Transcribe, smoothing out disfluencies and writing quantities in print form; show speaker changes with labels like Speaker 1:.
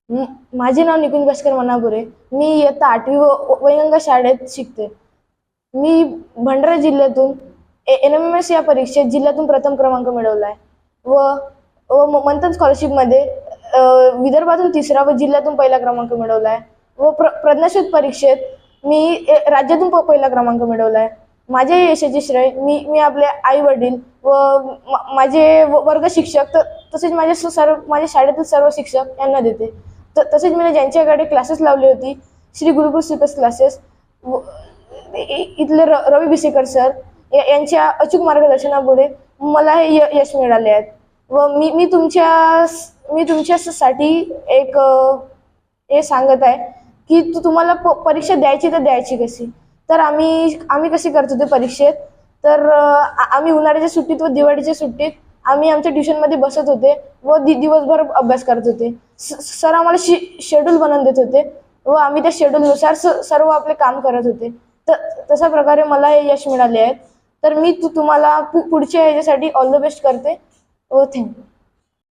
Speaker 1: माझे नाव निकुंज भास्कर मनापुरे. मी इयत्ता 8वी वैगंगा शाळेत शिकते. मी भंडारा जिल्ह्यातून NMMS या परीक्षेत जिल्ह्यातून प्रथम क्रमांक मिळवला आहे व मंथन स्कॉलरशिपमध्ये विदर्भातून 3रा व जिल्ह्यातून पहिला क्रमांक मिळवला आहे व प्रज्ञाशोध परीक्षेत मी राज्यातून पहिला क्रमांक मिळवला आहे. माझ्या यशाचे श्रेय मी आपले आई वडील व माझे वर्ग शिक्षक तसेच माझ्या शाळेतील सर्व शिक्षक यांना देते. तसेच मी ज्यांच्याकडे क्लासेस लावली होती, श्री गुरुकुल CPS क्लासेस, इथले रवी बिसेकर सर यांच्या अचूक मार्गदर्शनामुळे मला हे यश मिळाले आहेत. व मी तुमच्यासाठी एक हे सांगत आहे की तुम्हाला परीक्षा द्यायची तर द्यायची कशी. तर आम्ही कशी करत होते परीक्षेत, तर आम्ही उन्हाळ्याच्या सुट्टीत व दिवाळीच्या सुट्टीत आम्ही आमच्या ट्युशनमध्ये बसत होते व दिवसभर अभ्यास करत होते. सर आम्हाला शेड्यूल बनवून देत होते व आम्ही त्या शेड्यूलनुसार सर्व आपले काम करत होते. तशा प्रकारे मला हे यश मिळाले आहेत. तर मी तुम्हाला पुढच्या ह्याच्यासाठी ऑल द बेस्ट करते व थँक्यू.